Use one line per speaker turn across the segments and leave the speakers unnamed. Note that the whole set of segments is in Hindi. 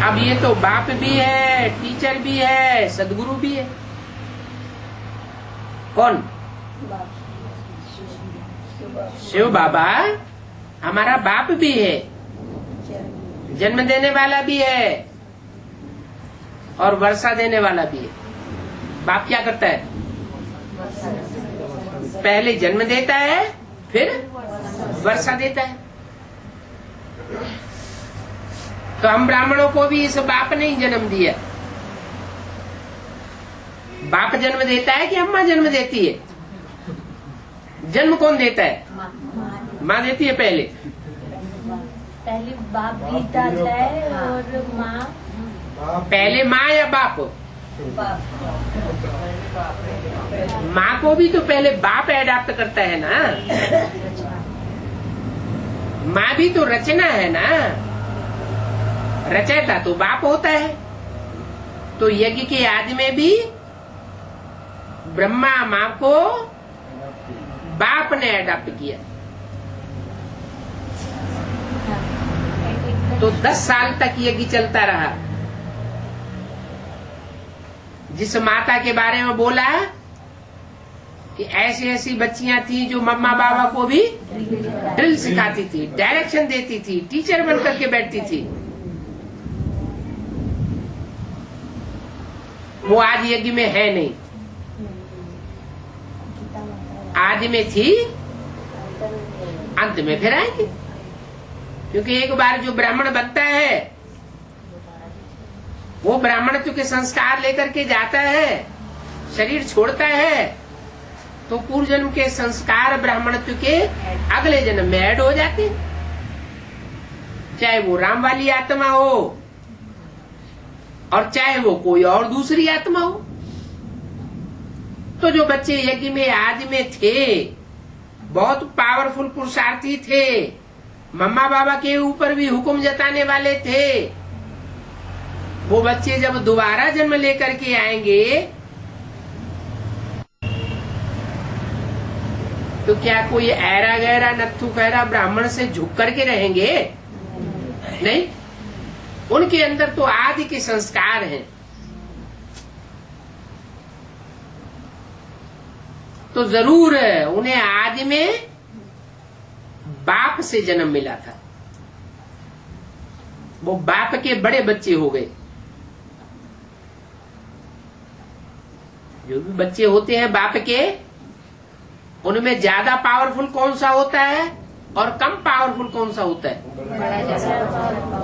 अब ये तो बाप भी है, टीचर भी है, सदगुरु भी है। कौन? शिव बाबा हमारा बाप भी है, जन्म देने वाला भी है और वर्षा देने वाला भी है। बाप क्या करता है? पहले जन्म देता है, फिर वर्षा देता है। तो हम ब्राह्मणों को भी इस बाप ने ही जन्म दिया। बाप जन्म देता है कि अम्मा जन्म देती है? जन्म कौन देता है? माँ देती है। पहले
बाप देता है और माँ।
पहले माँ या बाप? माँ को भी तो पहले बाप एडाप्ट करता है ना। माँ भी तो रचना है ना, रचयिता तो बाप होता है। तो यज्ञ के आदि में भी ब्रह्मा माँ को बाप ने एडाप्ट किया। तो 10 साल तक यज्ञ चलता रहा। जिस माता के बारे में बोला कि ऐसी ऐसी बच्चियां थी जो मम्मा बाबा को भी ड्रिल सिखाती थी, डायरेक्शन देती थी, टीचर बन करके बैठती थी, वो आज यज्ञ में है नहीं। आदि में थी, अंत में फिर आएंगे। क्योंकि एक बार जो ब्राह्मण बनता है वो ब्राह्मणत्व के संस्कार लेकर के जाता है, शरीर छोड़ता है, तो पूर्व जन्म के संस्कार ब्राह्मणत्व के अगले जन्म में ऐड हो जाते हैं। चाहे वो राम वाली आत्मा हो और चाहे वो कोई और दूसरी आत्मा हो। तो जो बच्चे यज्ञ में आदि में थे, बहुत पावरफुल पुरुषार्थी थे, मम्मा बाबा के ऊपर भी हुक्म जताने वाले थे, वो बच्चे जब दोबारा जन्म लेकर के आएंगे तो क्या कोई ऐरा गहरा नत्थु खैरा ब्राह्मण से झुक करके रहेंगे? नहीं। उनके अंदर तो आदि के संस्कार हैं। तो जरूर उन्हें आदि में बाप से जन्म मिला था। वो बाप के बड़े बच्चे हो गए। जो भी बच्चे होते हैं बाप के, उनमें ज्यादा पावरफुल कौन सा होता है और कम पावरफुल कौन सा होता है?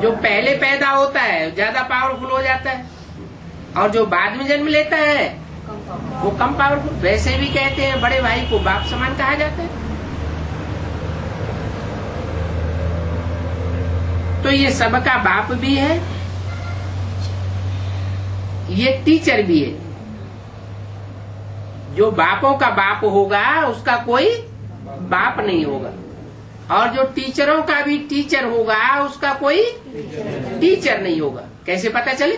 जो पहले पैदा होता है ज्यादा पावरफुल हो जाता है, और जो बाद में जन्म लेता है वो कम पावरफुल। वैसे भी कहते हैं बड़े भाई को बाप समान कहा जाता है। तो ये सबका बाप भी है, ये टीचर भी है। जो बापों का बाप होगा उसका कोई बाप नहीं होगा, और जो टीचरों का भी टीचर होगा उसका कोई टीचर नहीं होगा। कैसे पता चले?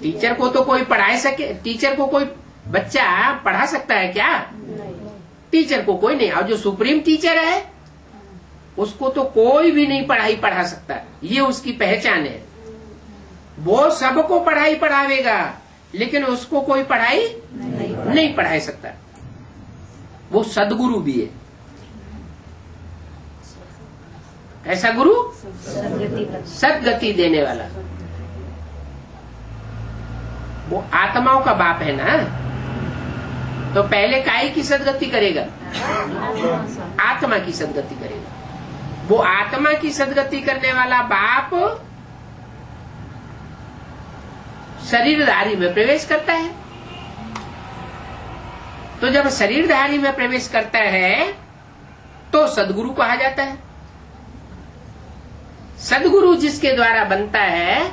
टीचर को तो कोई पढ़ा सके, टीचर को कोई बच्चा पढ़ा सकता है क्या? टीचर को कोई नहीं। और जो सुप्रीम टीचर है उसको तो कोई भी नहीं पढ़ा सकता। ये उसकी पहचान है। वो सबको पढ़ाई पढ़ावेगा, लेकिन उसको कोई पढ़ाई नहीं पढ़ा सकता। वो सदगुरु भी है। कैसा गुरु? सदगति देने वाला। वो आत्माओं का बाप है ना। तो पहले काय की सदगति करेगा? आत्मा की सदगति करेगा। वो आत्मा की सदगति करने वाला बाप शरीरधारी में प्रवेश करता है। तो जब शरीरधारी में प्रवेश करता है तो सदगुरु कहा जाता है। सदगुरु जिसके द्वारा बनता है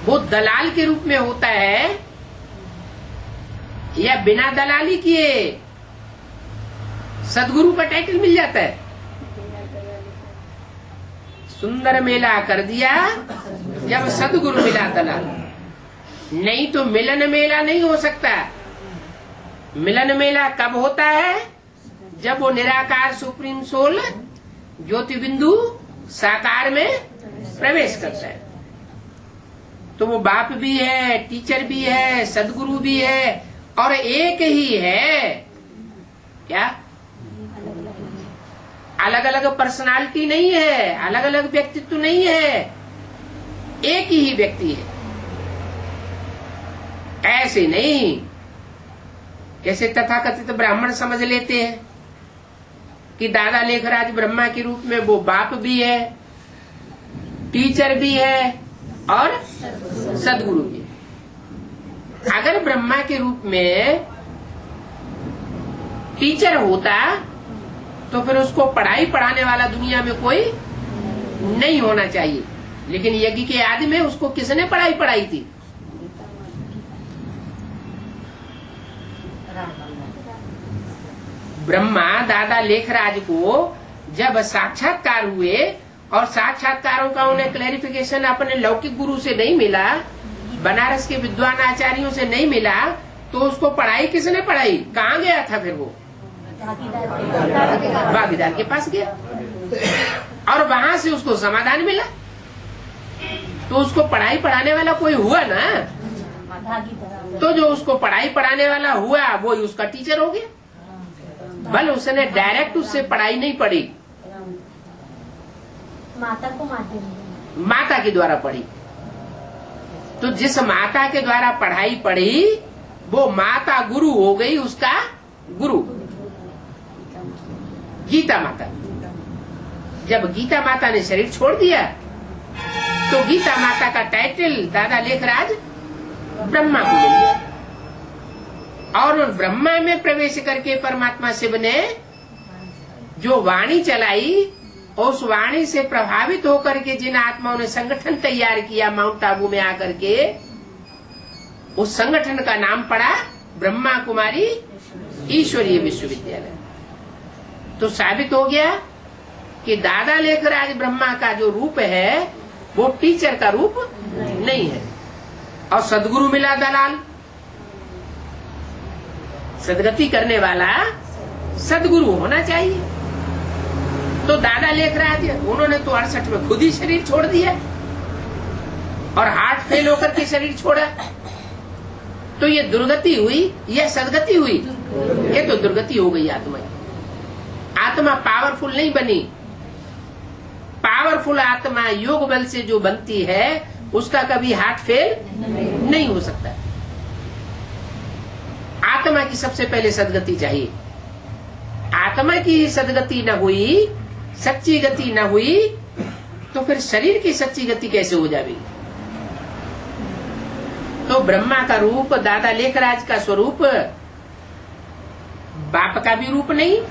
वो दलाल के रूप में होता है या बिना दलाली किए सदगुरु का टाइटल मिल जाता है। सुंदर मेला कर दिया जब सदगुरु मिला दलाल। नहीं तो मिलन मेला नहीं हो सकता। मिलन मेला कब होता है? जब वो निराकार सुप्रीम सोल ज्योति बिंदु साकार में प्रवेश करता है। तो वो बाप भी है, टीचर भी है, सदगुरु भी है, और एक ही है। क्या? अलग अलग पर्सनालिटी नहीं है, अलग अलग व्यक्तित्व नहीं है, एक ही व्यक्ति है। ऐसे नहीं जैसे तथाकथित ब्राह्मण समझ लेते हैं कि दादा लेखराज ब्रह्मा के रूप में वो बाप भी है, टीचर भी है और सदगुरु भी है। अगर ब्रह्मा के रूप में टीचर होता तो फिर उसको पढ़ाई पढ़ाने वाला दुनिया में कोई नहीं होना चाहिए। लेकिन यज्ञ के आदि में उसको किसने पढ़ाई पढ़ाई थी? ब्रह्मा दादा लेखराज को जब साक्षात्कार हुए और साक्षात्कारों का उन्हें क्लैरिफिकेशन अपने लौकिक गुरु से नहीं मिला, बनारस के विद्वान आचार्यों से नहीं मिला, तो उसको पढ़ाई किसने पढ़ाई? कहाँ गया था फिर वो? भागीदार के पास गया और वहां से उसको समाधान मिला। तो उसको पढ़ाई पढ़ाने वाला कोई हुआ ना, तो जो उसको पढ़ाई पढ़ाने वाला हुआ वो ही उसका टीचर हो गया। भले उसने डायरेक्ट उससे पढ़ाई नहीं पढ़ी, माता के द्वारा पढ़ी। तो जिस माता के द्वारा पढ़ाई पढ़ी वो माता गुरु हो गई, उसका गुरु गीता माता। जब गीता माता ने शरीर छोड़ दिया तो गीता माता का टाइटल दादा लेखराज ब्रह्मा को मिल गया। और ब्रह्मा में प्रवेश करके परमात्मा शिव ने जो वाणी चलाई, उस वाणी से प्रभावित होकर के जिन आत्माओं ने संगठन तैयार किया माउंट आबू में आकर के, उस संगठन का नाम पड़ा ब्रह्मा कुमारी ईश्वरीय विश्वविद्यालय। तो साबित हो गया कि दादा लेखराज ब्रह्मा का जो रूप है वो टीचर का रूप नहीं है। और सदगुरु मिला दलाल, सदगति करने वाला सदगुरु होना चाहिए। तो दादा लेखराज उन्होंने तो 68 में खुद ही शरीर छोड़ दिया और हार्ट फेल होकर के शरीर छोड़ा। तो ये दुर्गति हुई या सदगति हुई? ये तो दुर्गति हो गई आत्मा की। आत्मा पावरफुल नहीं बनी। पावरफुल आत्मा योग बल से जो बनती है उसका कभी हार्ट फेल नहीं हो सकता। आत्मा की सबसे पहले सदगति चाहिए। आत्मा की सदगति न हुई, सच्ची गति न हुई, तो फिर शरीर की सच्ची गति कैसे हो जाएगी? तो ब्रह्मा का रूप, दादा लेखराज का स्वरूप बाप का भी रूप नहीं,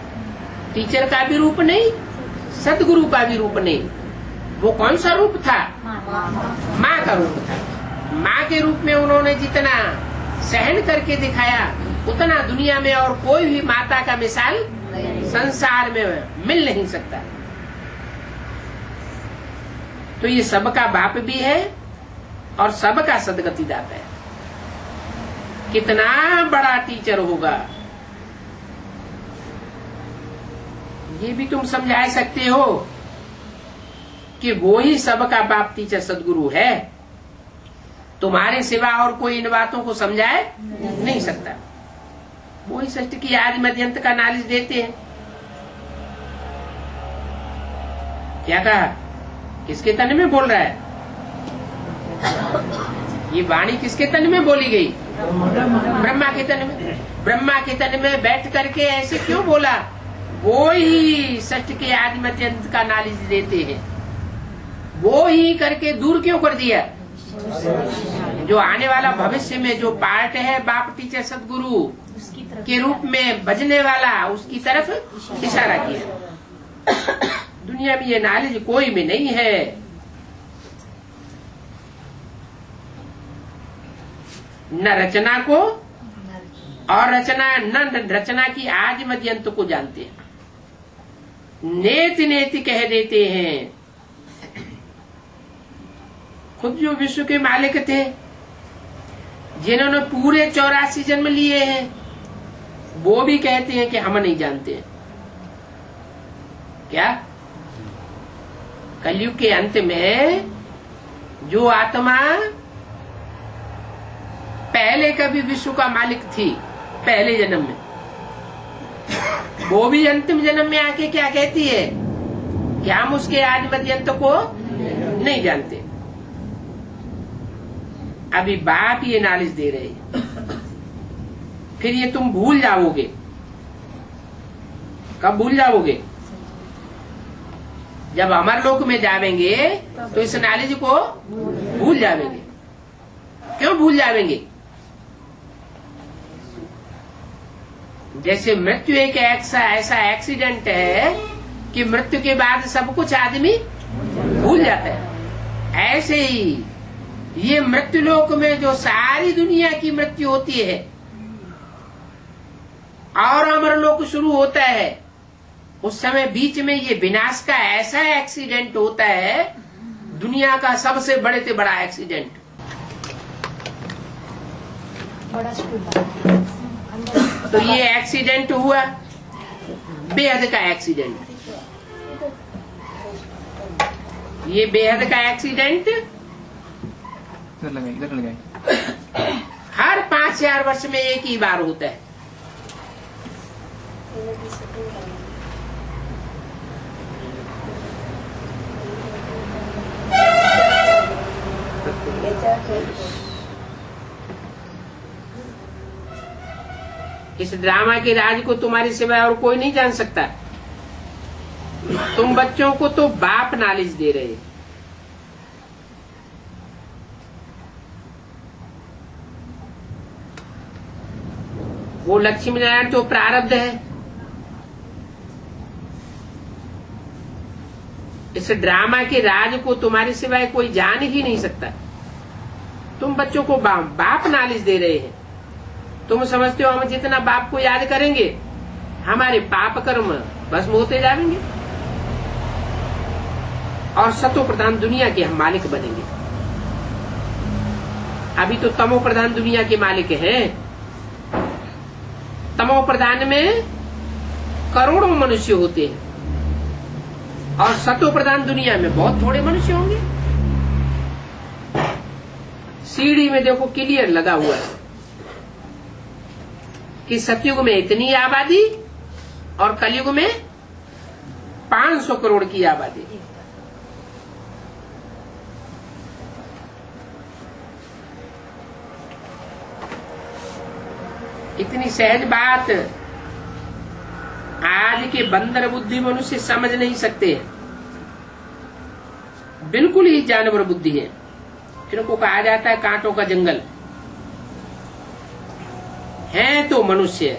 टीचर का भी रूप नहीं, सदगुरु का भी रूप नहीं। वो कौन सा रूप था? माँ का रूप था। माँ के रूप में उन्होंने जितना सहन करके दिखाया उतना दुनिया में और कोई भी माता का मिसाल संसार में मिल नहीं सकता। तो ये सबका बाप भी है और सबका सदगति दाता है। कितना बड़ा टीचर होगा ये भी तुम समझा सकते हो कि वो ही सबका बाप टीचर सदगुरु है। तुम्हारे सिवा और कोई इन बातों को समझाए नहीं सकता। वो ही सृष्टि की आदि मध्य अंत का नॉलेज देते हैं। क्या कहा? किसके तन में बोल रहा है? ये वाणी किसके तन में बोली गई? ब्रह्मा के तन में। ब्रह्मा के तन में बैठ करके ऐसे क्यों बोला? वो ही सृष्टि के आदि मध्य अंत का नॉलेज देते हैं। वो ही करके दूर क्यों कर दिया? जो आने वाला भविष्य में जो पार्ट है बाप टीचर सदगुरु के रूप में बजने वाला, उसकी तरफ इशारा किया। दुनिया में ये नॉलेज कोई में नहीं है। न रचना को और न रचना की आदि मध्य अंत को जानते हैं। नेति नेति कह देते हैं। खुद जो विश्व के मालिक थे, जिन्होंने पूरे 84 जन्म लिए हैं, वो भी कहते हैं कि हम नहीं जानते। क्या कलयुग के अंत में जो आत्मा पहले कभी विश्व का मालिक थी, पहले जन्म में, वो भी अंतिम जन्म में आके क्या कहती है कि हम उसके आदि मध्य अंत को नहीं जानते। अभी बाप ये नॉलेज दे रहे हैं, फिर ये तुम भूल जाओगे। कब भूल जाओगे? जब अमर लोक में जावेंगे तो इस नॉलेज को भूल जावेंगे। क्यों भूल जावेंगे? जैसे मृत्यु एक ऐसा एक्सीडेंट है कि मृत्यु के बाद सब कुछ आदमी भूल जाता है, ऐसे ही ये मृत्यु लोक में जो सारी दुनिया की मृत्यु होती है और अमर लोक शुरू होता है, उस समय बीच में ये विनाश का ऐसा एक्सीडेंट होता है, दुनिया का सबसे बड़े से बड़ा एक्सीडेंट। तो ये एक्सीडेंट हुआ बेहद का एक्सीडेंट। ये बेहद का एक्सीडेंट
इधर लगाए
हर 5-4 वर्ष में एक ही बार होता है। इस ड्रामा के राज को तुम्हारे सिवाय और कोई नहीं जान सकता। तुम बच्चों को तो बाप नॉलेज दे रहे। वो लक्ष्मी नारायण तो प्रारब्ध है। इस ड्रामा के राज को तुम्हारे सिवाय कोई जान ही नहीं सकता। तुम बच्चों को बाप नॉलेज दे रहे हैं। तुम समझते हो हम जितना बाप को याद करेंगे हमारे पाप कर्म भस्म होते जाएंगे और सतो प्रधान दुनिया के हम मालिक बनेंगे। अभी तो तमो प्रधान दुनिया के मालिक हैं। तमो प्रधान में करोड़ों मनुष्य होते हैं और सतो प्रधान दुनिया में बहुत थोड़े मनुष्य होंगे। सीढ़ी में देखो क्लियर लगा हुआ है कि सतयुग में इतनी आबादी और कलयुग में 500 करोड़ की आबादी। इतनी सहज बात आज के बंदर बुद्धि मनुष्य समझ नहीं सकते। बिल्कुल ही जानवर बुद्धि है। इनको कहा जाता है कांटों का जंगल। हैं तो मनुष्य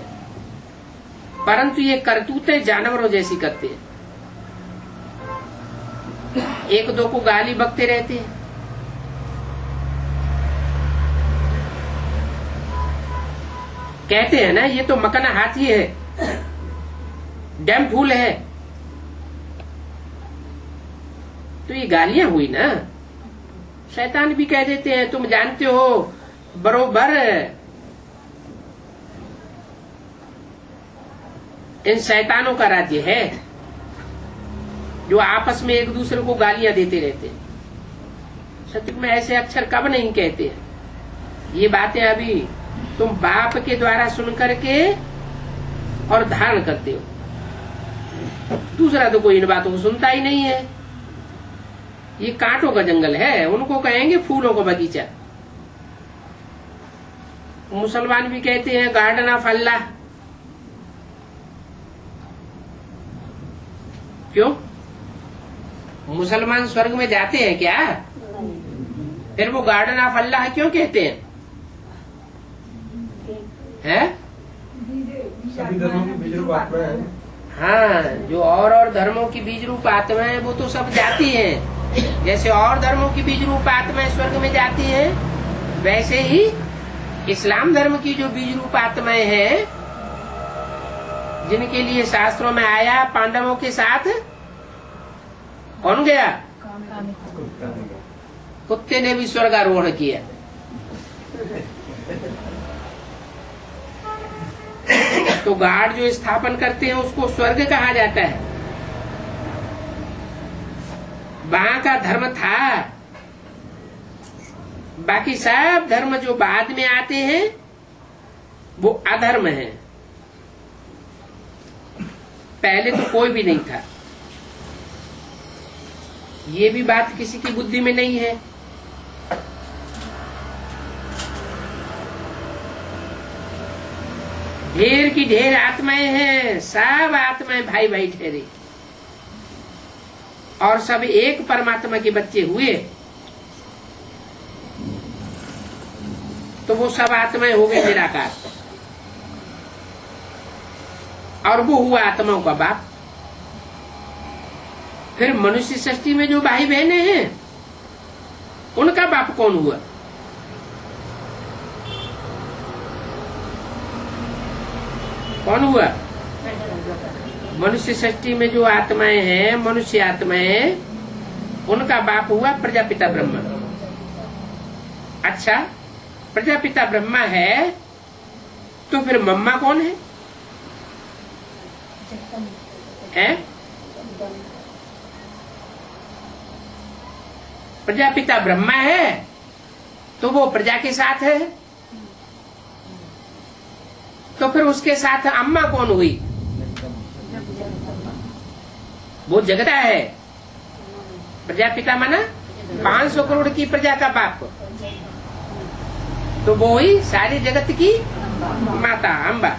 परंतु ये करतूतें जानवरों जैसी करते हैं। एक दो को गाली बकते रहते हैं। कहते हैं ना ये तो मकना हाथी है, डैम फूल है। तो ये गालियां हुई ना। शैतान भी कह देते हैं तुम जानते हो बरोबर इन शैतानों का राज्य है जो आपस में एक दूसरे को गालियां देते रहते हैं। सत्युग में ऐसे अक्षर कब नहीं कहते हैं। ये बातें अभी तुम बाप के द्वारा सुन करके और धारण करते हो। दूसरा तो कोई इन बातों को सुनता ही नहीं है। ये कांटों का जंगल है, उनको कहेंगे फूलों का बगीचा। मुसलमान भी कहते हैं गार्डन ऑफ अल्लाह। क्यों? मुसलमान स्वर्ग में जाते हैं क्या? फिर वो गार्डन ऑफ अल्लाह क्यों कहते हैं? हैं?
सभी धर्मों की बीज रूप आत्मा है।
हाँ, जो और धर्मों की बीज रूप आत्मा है वो तो सब जाती हैं। जैसे और धर्मों की बीज रूप आत्माएं स्वर्ग में जाती हैं, वैसे ही इस्लाम धर्म की जो बीज रूप आत्माएं हैं, जिनके लिए शास्त्रों में आया पांडवों के साथ कौन गया? कुत्ते ने भी स्वर्गारोहण किया। तो गार्ड जो स्थापन करते हैं उसको स्वर्ग कहा जाता है। वहां का धर्म था। बाकी सब धर्म जो बाद में आते हैं वो अधर्म है। पहले तो कोई भी नहीं था। ये भी बात किसी की बुद्धि में नहीं है। ढेर की ढेर आत्माएं हैं, सब आत्माएं भाई भाई ठहरे और सब एक परमात्मा के बच्चे हुए तो वो सब आत्माएं हो गई निराकार और वो हुआ आत्माओं का बाप। फिर मनुष्य सृष्टि में जो भाई बहने हैं उनका बाप कौन हुआ? कौन हुआ? मनुष्य सृष्टि में जो आत्माएं हैं, मनुष्य आत्माएं, उनका बाप हुआ प्रजापिता ब्रह्मा। अच्छा, प्रजापिता ब्रह्मा है तो फिर मम्मा कौन है? हैं? प्रजापिता ब्रह्मा है तो वो प्रजा के साथ है, तो फिर उसके साथ अम्मा कौन हुई? वो जगता है। प्रजापिता माना 500 करोड़ की प्रजा का बाप, तो वो ही सारी जगत की माता अम्बा।